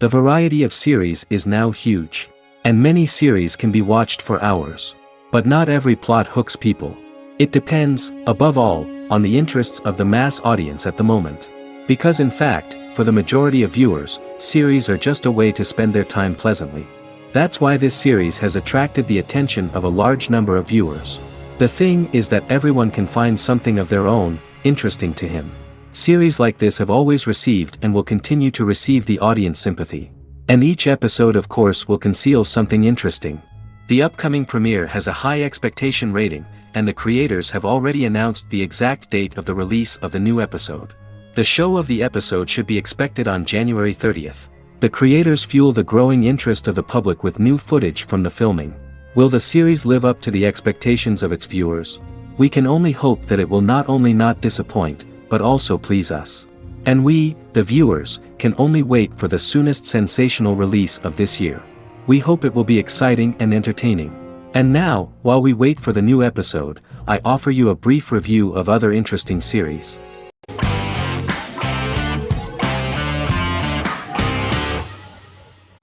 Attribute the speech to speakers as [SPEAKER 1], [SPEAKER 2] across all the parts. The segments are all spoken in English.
[SPEAKER 1] The variety of series is now huge. And many series can be watched for hours. But not every plot hooks people. It depends, above all, on the interests of the mass audience at the moment. Because in fact, for the majority of viewers, series are just a way to spend their time pleasantly. That's why this series has attracted the attention of a large number of viewers. The thing is that everyone can find something of their own, interesting to him. Series like this have always received and will continue to receive the audience sympathy. And each episode of course will conceal something interesting. The upcoming premiere has a high expectation rating, and the creators have already announced the exact date of the release of the new episode. The show of the episode should be expected on January 30th. The creators fuel the growing interest of the public with new footage from the filming. Will the series live up to the expectations of its viewers? We can only hope that it will not only not disappoint, but also please us. And we, the viewers, can only wait for the soonest sensational release of this year. We hope it will be exciting and entertaining. And now, while we wait for the new episode, I offer you a brief review of other interesting series.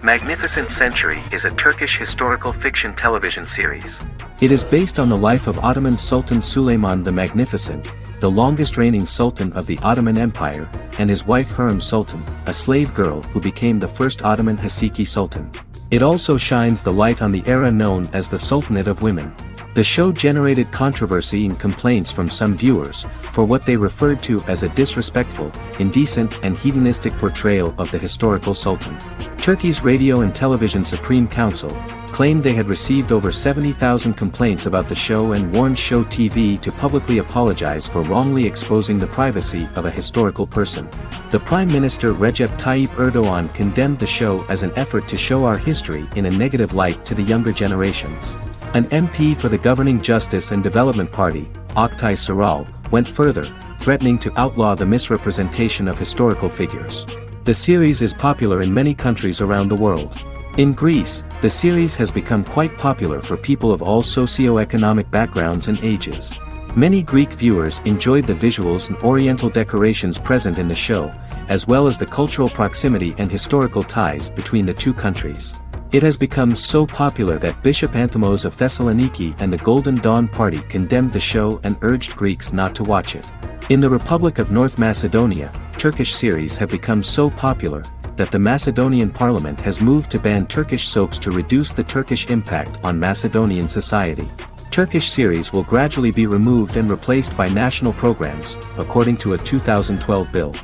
[SPEAKER 1] Magnificent Century is a Turkish historical fiction television series. It is based on the life of Ottoman Sultan Süleyman the Magnificent, the longest reigning sultan of the Ottoman Empire, and his wife Hürrem Sultan, a slave girl who became the first Ottoman Haseki Sultan. It also shines the light on the era known as the Sultanate of Women. The show generated controversy and complaints from some viewers, for what they referred to as a disrespectful, indecent and hedonistic portrayal of the historical sultan. Turkey's Radio and Television Supreme Council claimed they had received over 70,000 complaints about the show and warned Show TV to publicly apologize for wrongly exposing the privacy of a historical person. The Prime Minister Recep Tayyip Erdoğan condemned the show as an effort to show our history in a negative light to the younger generations. An MP for the governing Justice and Development Party, Oktay Saral, went further, threatening to outlaw the misrepresentation of historical figures. The series is popular in many countries around the world. In Greece, the series has become quite popular for people of all socio-economic backgrounds and ages. Many Greek viewers enjoyed the visuals and oriental decorations present in the show, as well as the cultural proximity and historical ties between the two countries. It has become so popular that Bishop Anthimos of Thessaloniki and the Golden Dawn Party condemned the show and urged Greeks not to watch it. In the Republic of North Macedonia, Turkish series have become so popular that the Macedonian parliament has moved to ban Turkish soaps to reduce the Turkish impact on Macedonian society. Turkish series will gradually be removed and replaced by national programs, according to a 2012 bill.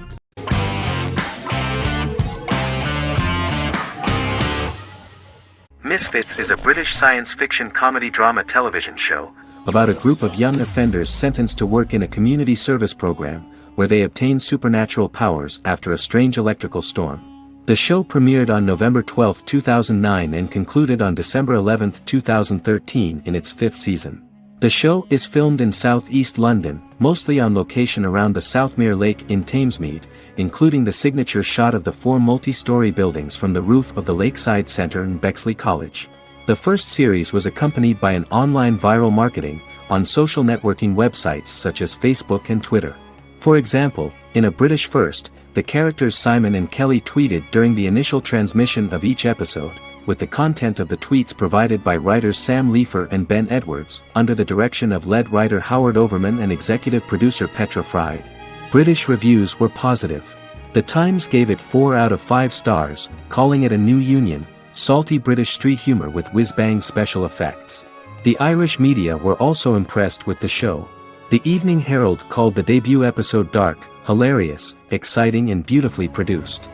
[SPEAKER 1] Misfits is a British science fiction comedy drama television show about a group of young offenders sentenced to work in a community service program, where they obtain supernatural powers after a strange electrical storm. The show premiered on November 12, 2009 and concluded on December 11, 2013 in its fifth season. The show is filmed in southeast London, mostly on location around the Southmere Lake in Thamesmead, including the signature shot of the 4 multi-story buildings from the roof of the Lakeside Centre and Bexley College. The first series was accompanied by an online viral marketing on social networking websites such as Facebook and Twitter. For example, in a British first, the characters Simon and Kelly tweeted during the initial transmission of each episode, with the content of the tweets provided by writers Sam Leifer and Ben Edwards, under the direction of lead writer Howard Overman and executive producer Petra Fried. British reviews were positive. The Times gave it 4 out of 5 stars, calling it a new union, salty British street humour with whiz-bang special effects. The Irish media were also impressed with the show. The Evening Herald called the debut episode dark, hilarious, exciting and beautifully produced.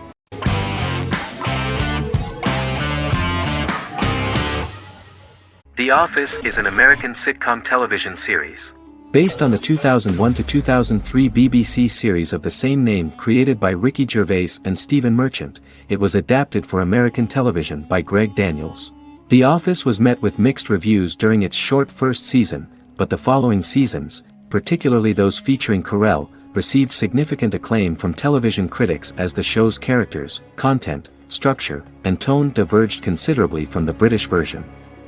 [SPEAKER 1] The Office is an American sitcom television series. Based on the 2001 to 2003 BBC series of the same name created by Ricky Gervais and Stephen Merchant, it was adapted for American television by Greg Daniels. The Office was met with mixed reviews during its short first season, but the following seasons, particularly those featuring Carell, received significant acclaim from television critics as the show's characters, content, structure, and tone diverged considerably from the British version.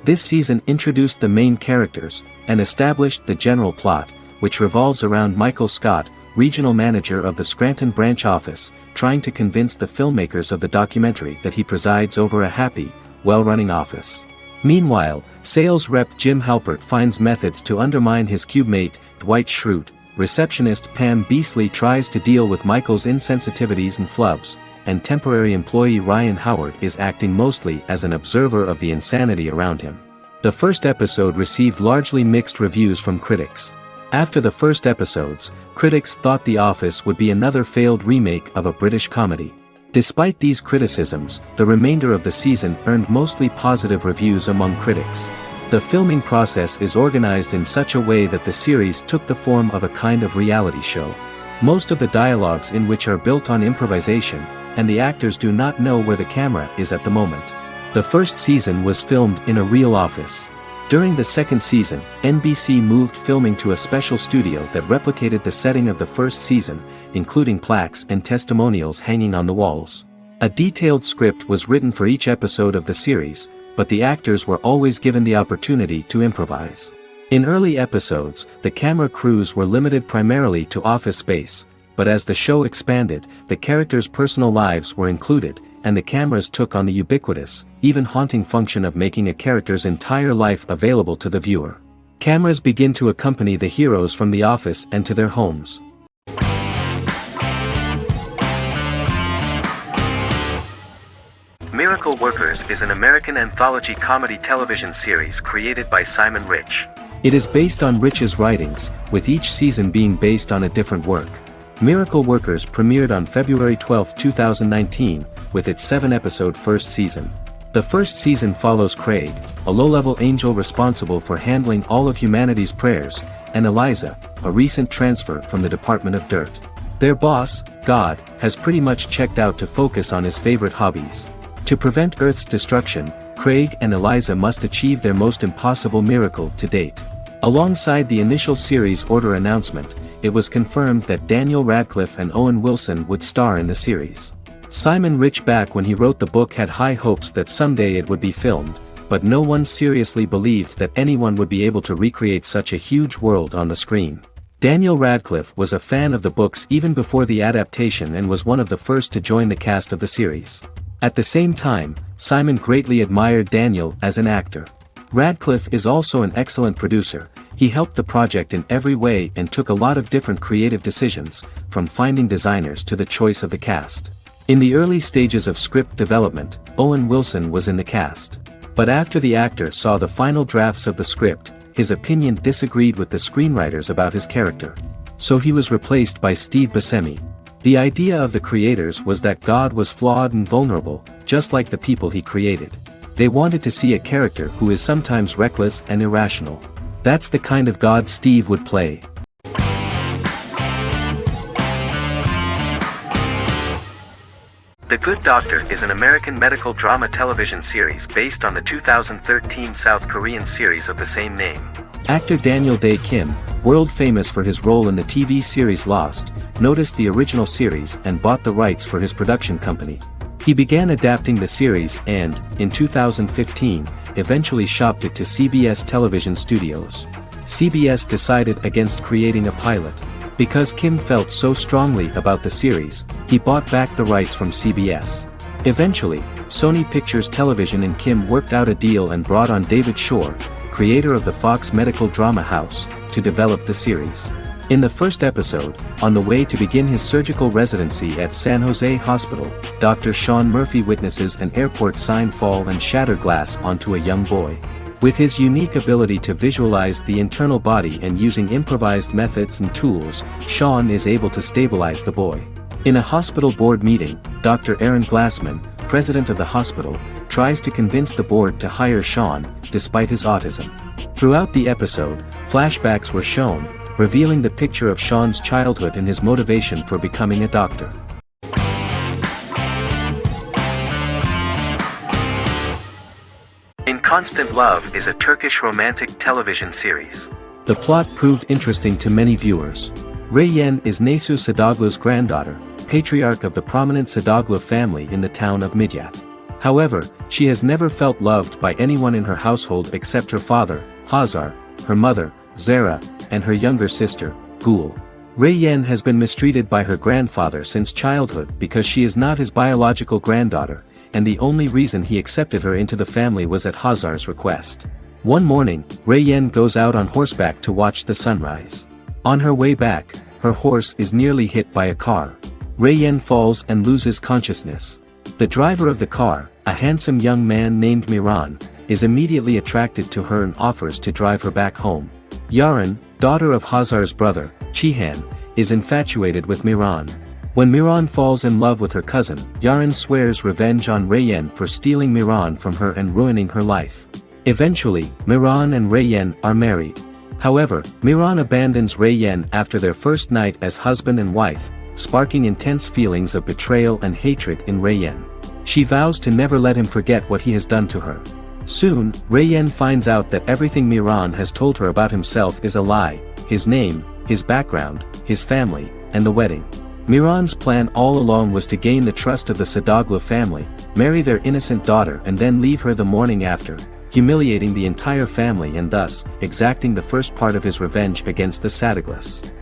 [SPEAKER 1] This season introduced the main characters, and established the general plot, which revolves around Michael Scott, regional manager of the Scranton branch office, trying to convince the filmmakers of the documentary that he presides over a happy, well-running office. Meanwhile, sales rep Jim Halpert finds methods to undermine his cube-mate, Dwight Schrute. Receptionist Pam Beasley tries to deal with Michael's insensitivities and flubs, and temporary employee Ryan Howard is acting mostly as an observer of the insanity around him. The first episode received largely mixed reviews from critics. After the first episodes, critics thought The Office would be another failed remake of a British comedy. Despite these criticisms, the remainder of the season earned mostly positive reviews among critics. The filming process is organized in such a way that the series took the form of a kind of reality show. Most of the dialogues in which are built on improvisation, and the actors do not know where the camera is at the moment. The first season was filmed in a real office. During the second season, NBC moved filming to a special studio that replicated the setting of the first season, including plaques and testimonials hanging on the walls. A detailed script was written for each episode of the series, but the actors were always given the opportunity to improvise. In early episodes, the camera crews were limited primarily to office space, but as the show expanded, the characters' personal lives were included, and the cameras took on the ubiquitous, even haunting function of making a character's entire life available to the viewer. Cameras begin to accompany the heroes from the office and to their homes.
[SPEAKER 2] Miracle Workers is an American anthology comedy television series created by Simon Rich.
[SPEAKER 1] It is based on Rich's writings, with each season being based on a different work. Miracle Workers premiered on February 12, 2019, with its 7-episode first season. The first season follows Craig, a low-level angel responsible for handling all of humanity's prayers, and Eliza, a recent transfer from the Department of Dirt. Their boss, God, has pretty much checked out to focus on his favorite hobbies. To prevent Earth's destruction, Craig and Eliza must achieve their most impossible miracle to date. Alongside the initial series order announcement, it was confirmed that Daniel Radcliffe and Owen Wilson would star in the series. Simon Rich, back when he wrote the book, had high hopes that someday it would be filmed, but no one seriously believed that anyone would be able to recreate such a huge world on the screen. Daniel Radcliffe was a fan of the books even before the adaptation and was one of the first to join the cast of the series. At the same time, Simon greatly admired Daniel as an actor. Radcliffe is also an excellent producer. He helped the project in every way and took a lot of different creative decisions, from finding designers to the choice of the cast. In the early stages of script development, Owen Wilson was in the cast. But after the actor saw the final drafts of the script, his opinion disagreed with the screenwriters about his character. So he was replaced by Steve Buscemi. The idea of the creators was that God was flawed and vulnerable, just like the people he created. They wanted to see a character who is sometimes reckless and irrational. That's the kind of God Steve would play.
[SPEAKER 2] The Good Doctor is an American medical drama television series based on the 2013 South Korean series of the same name.
[SPEAKER 1] Actor Daniel Dae Kim, world famous for his role in the TV series Lost, noticed the original series and bought the rights for his production company. He began adapting the series and, in 2015, eventually shopped it to CBS Television Studios. CBS decided against creating a pilot. Because Kim felt so strongly about the series, he bought back the rights from CBS. Eventually, Sony Pictures Television and Kim worked out a deal and brought on David Shore, creator of the Fox medical drama house, to develop the series. In the first episode, on the way to begin his surgical residency at San Jose Hospital, Dr. Sean Murphy witnesses an airport sign fall and shatter glass onto a young boy. With his unique ability to visualize the internal body and using improvised methods and tools, Sean is able to stabilize the boy. In a hospital board meeting, Dr. Aaron Glassman, president of the hospital, tries to convince the board to hire Sean, despite his autism. Throughout the episode, flashbacks were shown, revealing the picture of Sean's childhood and his motivation for becoming a doctor.
[SPEAKER 2] In Constant Love is a Turkish romantic television series.
[SPEAKER 1] The plot proved interesting to many viewers. Reyyen is Nesu Sadoglu's granddaughter, patriarch of the prominent Sadoglu family in the town of Midyat. However, she has never felt loved by anyone in her household except her father, Hazar, her mother, Zara, and her younger sister, Gul. Rei Yen has been mistreated by her grandfather since childhood because she is not his biological granddaughter, and the only reason he accepted her into the family was at Hazar's request. One morning, Rei Yen goes out on horseback to watch the sunrise. On her way back, her horse is nearly hit by a car. Rei Yen falls and loses consciousness. The driver of the car, a handsome young man named Miran, is immediately attracted to her and offers to drive her back home. Yaren, daughter of Hazar's brother, Chihan, is infatuated with Miran. When Miran falls in love with her cousin, Yaren swears revenge on Rei Yen for stealing Miran from her and ruining her life. Eventually, Miran and Rei Yen are married. However, Miran abandons Rei Yen after their first night as husband and wife, sparking intense feelings of betrayal and hatred in Rei Yen. She vows to never let him forget what he has done to her. Soon, Rei Yen finds out that everything Miran has told her about himself is a lie: his name, his background, his family, and the wedding. Miran's plan all along was to gain the trust of the Sadoglu family, marry their innocent daughter and then leave her the morning after, humiliating the entire family and thus, exacting the first part of his revenge against the Sadoglas.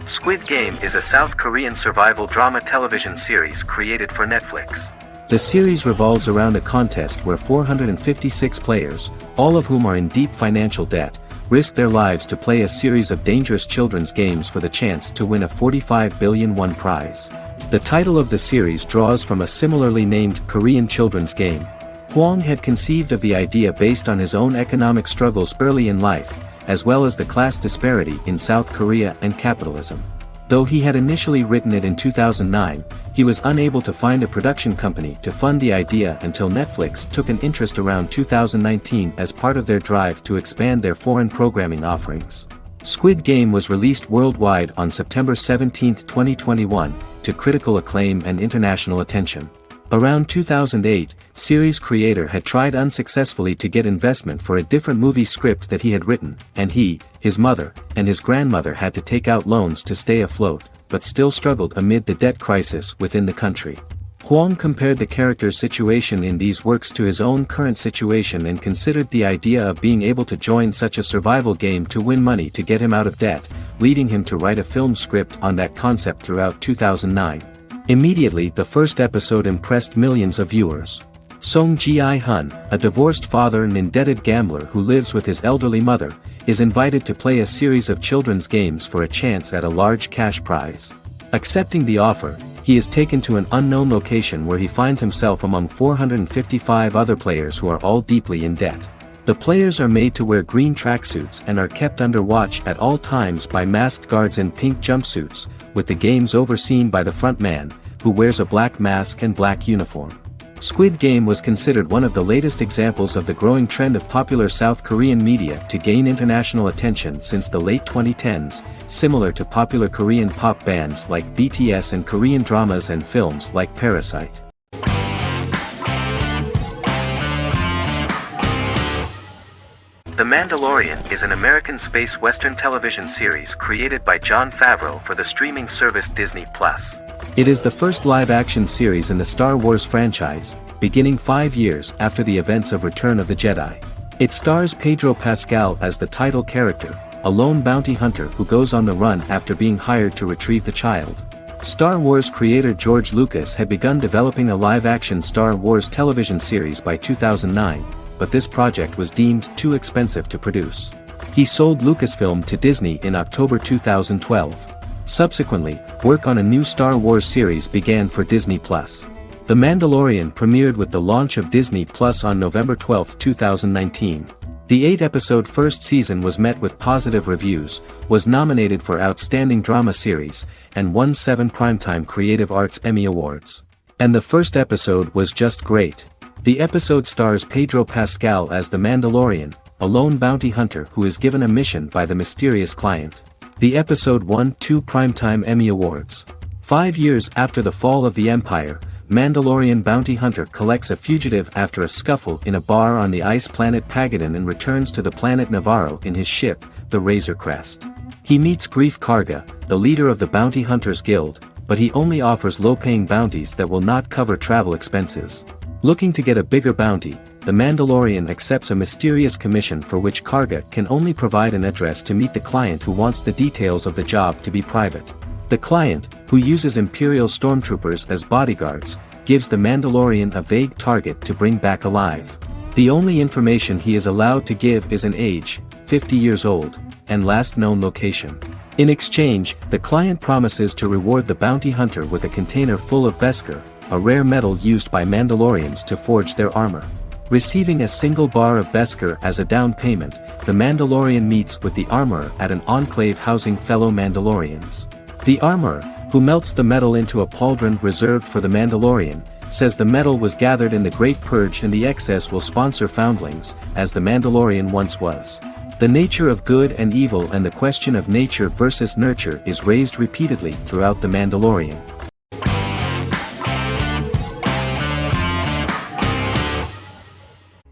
[SPEAKER 2] Squid Game is a South Korean survival drama television series created for Netflix.
[SPEAKER 1] The series revolves around a contest where 456 players, all of whom are in deep financial debt, risk their lives to play a series of dangerous children's games for the chance to win a 45 billion won prize. The title of the series draws from a similarly named Korean children's game. Hwang had conceived of the idea based on his own economic struggles early in life, as well as the class disparity in South Korea and capitalism. Though he had initially written it in 2009, he was unable to find a production company to fund the idea until Netflix took an interest around 2019 as part of their drive to expand their foreign programming offerings. Squid Game was released worldwide on September 17, 2021, to critical acclaim and international attention. Around 2008, series creator had tried unsuccessfully to get investment for a different movie script that he had written, and he, his mother, and his grandmother had to take out loans to stay afloat, but still struggled amid the debt crisis within the country. Hwang compared the character's situation in these works to his own current situation and considered the idea of being able to join such a survival game to win money to get him out of debt, leading him to write a film script on that concept throughout 2009. Immediately the first episode impressed millions of viewers. Song Ji-hun, a divorced father and indebted gambler who lives with his elderly mother, is invited to play a series of children's games for a chance at a large cash prize. Accepting the offer, he is taken to an unknown location where he finds himself among 455 other players who are all deeply in debt. The players are made to wear green tracksuits and are kept under watch at all times by masked guards in pink jumpsuits, with the games overseen by the front man, who wears a black mask and black uniform. Squid Game was considered one of the latest examples of the growing trend of popular South Korean media to gain international attention since the late 2010s, similar to popular Korean pop bands like BTS and Korean dramas and films like Parasite.
[SPEAKER 2] The Mandalorian is an American space western television series created by Jon Favreau for the streaming service Disney+.
[SPEAKER 1] It is the first live-action series in the Star Wars franchise, beginning 5 years after the events of Return of the Jedi. It stars Pedro Pascal as the title character, a lone bounty hunter who goes on the run after being hired to retrieve the child. Star Wars creator George Lucas had begun developing a live-action Star Wars television series by 2009, but this project was deemed too expensive to produce. He sold Lucasfilm to Disney in October 2012. Subsequently, work on a new Star Wars series began for Disney+. The Mandalorian premiered with the launch of Disney+ on November 12, 2019. The 8-episode first season was met with positive reviews, was nominated for Outstanding Drama Series, and won 7 Primetime Creative Arts Emmy Awards. And the first episode was just great. The episode stars Pedro Pascal as the Mandalorian, a lone bounty hunter who is given a mission by the mysterious client. The episode won 2 Primetime Emmy Awards. 5 years after the fall of the Empire, Mandalorian bounty hunter collects a fugitive after a scuffle in a bar on the ice planet Pagadan and returns to the planet Navarro in his ship, the Razor Crest. He meets Grief Karga, the leader of the Bounty Hunters Guild, but he only offers low-paying bounties that will not cover travel expenses. Looking to get a bigger bounty, the Mandalorian accepts a mysterious commission for which Karga can only provide an address to meet the client who wants the details of the job to be private. The client, who uses Imperial stormtroopers as bodyguards, gives the Mandalorian a vague target to bring back alive. The only information he is allowed to give is an age, 50 years old, and last known location. In exchange, the client promises to reward the bounty hunter with a container full of Beskar, a rare metal used by Mandalorians to forge their armor. Receiving a single bar of Beskar as a down payment, the Mandalorian meets with the armorer at an enclave housing fellow Mandalorians. The armorer, who melts the metal into a pauldron reserved for the Mandalorian, says the metal was gathered in the Great Purge and the excess will sponsor foundlings, as the Mandalorian once was. The nature of good and evil and the question of nature versus nurture is raised repeatedly throughout The Mandalorian.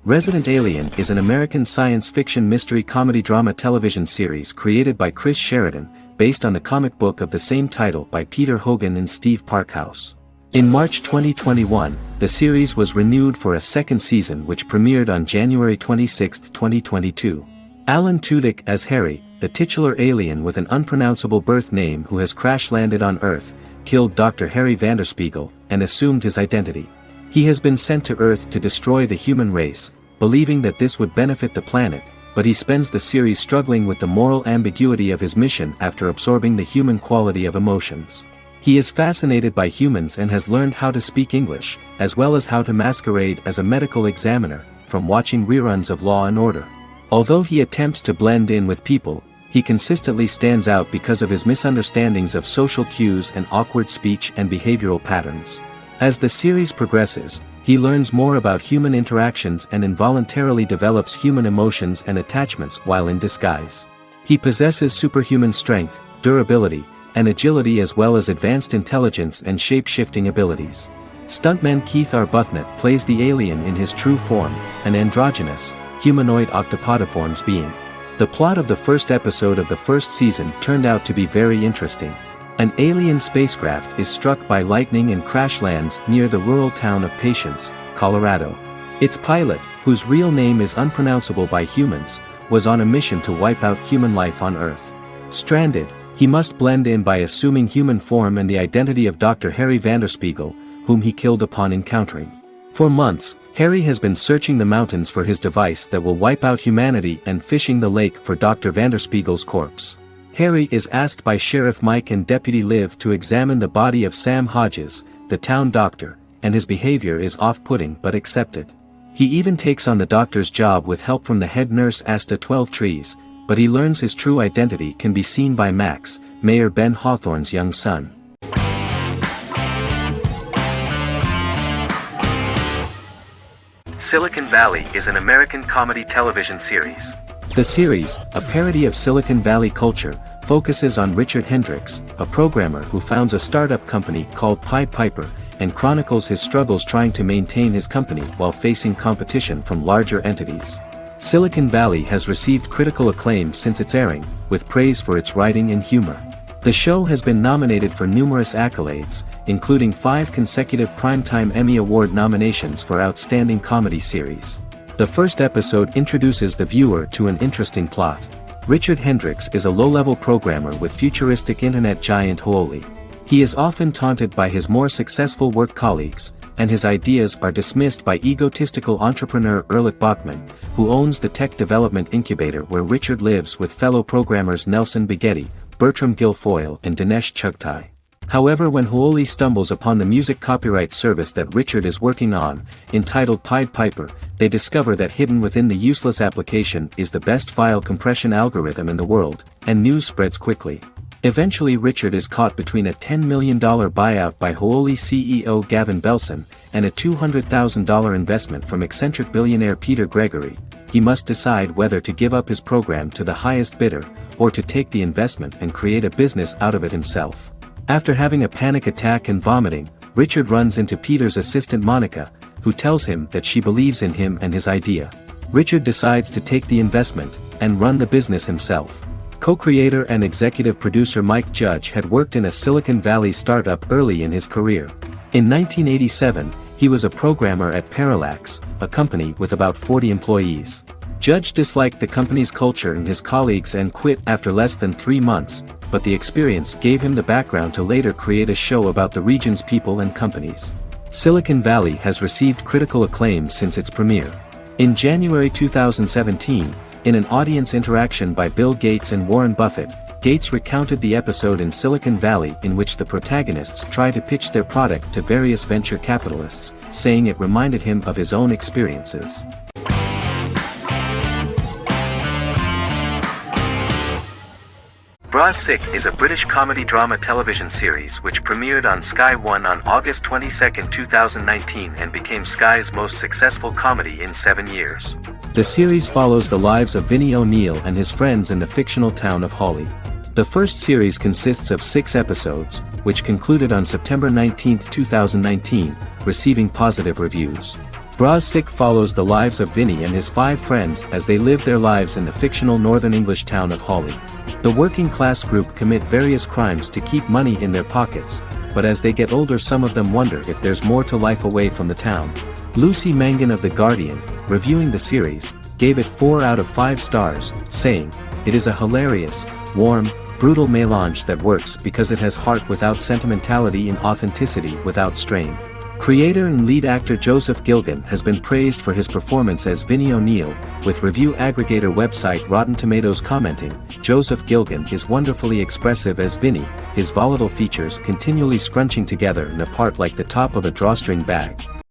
[SPEAKER 1] Resident Alien is an American science fiction mystery comedy drama television series created by Chris Sheridan, based on the comic book of the same title by Peter Hogan and Steve Parkhouse. In March 2021, the series was renewed for a second season which premiered on January 26, 2022. Alan Tudyk as Harry, the titular alien with an unpronounceable birth name who has crash-landed on Earth, killed Dr. Harry Vanderspiegel, and assumed his identity. He has been sent to Earth to destroy the human race, believing that this would benefit the planet, but he spends the series struggling with the moral ambiguity of his mission after absorbing the human quality of emotions. He is fascinated by humans and has learned how to speak English, as well as how to masquerade as a medical examiner, from watching reruns of Law and Order. Although he attempts to blend in with people, he consistently stands out because of his misunderstandings of social cues and awkward speech and behavioral patterns. As the series progresses, he learns more about human interactions and involuntarily develops human emotions and attachments while in disguise. He possesses superhuman strength, durability, and agility as well as advanced intelligence and shape-shifting abilities. Stuntman Keith Arbuthnot plays the alien in his true form, an androgynous, humanoid octopodiforms being. The plot of the first episode of the first season turned out to be very interesting. An alien spacecraft is struck by lightning and crash lands near the rural town of Patience, Colorado. Its pilot, whose real name is unpronounceable by humans, was on a mission to wipe out human life on Earth. Stranded, he must blend in by assuming human form and the identity of Dr. Harry Vanderspiegel, whom he killed upon encountering. For months, Harry has been searching the mountains for his device that will wipe out humanity and fishing the lake for Dr. Vanderspiegel's corpse. Harry is asked by Sheriff Mike and Deputy Liv to examine the body of Sam Hodges, the town doctor, and his behavior is off-putting but accepted. He even takes on the doctor's job with help from the head nurse Asta 12 Trees, but he learns his true identity can be seen by Max, Mayor Ben Hawthorne's young son.
[SPEAKER 2] Silicon Valley is an American comedy television series.
[SPEAKER 1] The series, a parody of Silicon Valley culture, focuses on Richard Hendricks, a programmer who founds a startup company called Pied Piper, and chronicles his struggles trying to maintain his company while facing competition from larger entities. Silicon Valley has received critical acclaim since its airing, with praise for its writing and humor. The show has been nominated for numerous accolades, including 5 consecutive Primetime Emmy Award nominations for Outstanding Comedy Series. The first episode introduces the viewer to an interesting plot. Richard Hendricks is a low-level programmer with futuristic internet giant Huoli. He is often taunted by his more successful work colleagues, and his ideas are dismissed by egotistical entrepreneur Erlich Bachman, who owns the tech development incubator where Richard lives with fellow programmers Nelson Bighetti, Bertram Guilfoyle and Dinesh Chugtai. However, when Huoli stumbles upon the music copyright service that Richard is working on, entitled Pied Piper, they discover that hidden within the useless application is the best file compression algorithm in the world, and news spreads quickly. Eventually Richard is caught between a $10 million buyout by Huoli CEO Gavin Belson, and a $200,000 investment from eccentric billionaire Peter Gregory. He must decide whether to give up his program to the highest bidder, or to take the investment and create a business out of it himself. After having a panic attack and vomiting, Richard runs into Peter's assistant Monica, who tells him that she believes in him and his idea. Richard decides to take the investment, and run the business himself. Co-creator and executive producer Mike Judge had worked in a Silicon Valley startup early in his career. In 1987, He was a programmer at Parallax, a company with about 40 employees. Judge disliked the company's culture and his colleagues and quit after less than 3 months, but the experience gave him the background to later create a show about the region's people and companies. Silicon Valley has received critical acclaim since its premiere. In January 2017, in an audience interaction by Bill Gates and Warren Buffett, Gates recounted the episode in Silicon Valley in which the protagonists try to pitch their product to various venture capitalists, saying it reminded him of his own experiences.
[SPEAKER 2] Bras Sick is a British comedy drama television series which premiered on Sky One on August 22, 2019 and became Sky's most successful comedy in 7 years.
[SPEAKER 1] The series follows the lives of Vinnie O'Neill and his friends in the fictional town of Hawley. The first series consists of 6 episodes, which concluded on September 19, 2019, receiving positive reviews. Bras Sick follows the lives of Vinnie and his 5 friends as they live their lives in the fictional Northern English town of Hawley. The working class group commit various crimes to keep money in their pockets, but as they get older some of them wonder if there's more to life away from the town. Lucy Mangan of The Guardian, reviewing the series, gave it 4 out of 5 stars, saying, "It is a hilarious, warm, brutal melange that works because it has heart without sentimentality and authenticity without strain." Creator and lead actor Joseph Gilgun has been praised for his performance as Vinnie O'Neill, with review aggregator website Rotten Tomatoes commenting, "Joseph Gilgun is wonderfully expressive as Vinnie, his volatile features continually scrunching together and apart like the top of a drawstring bag."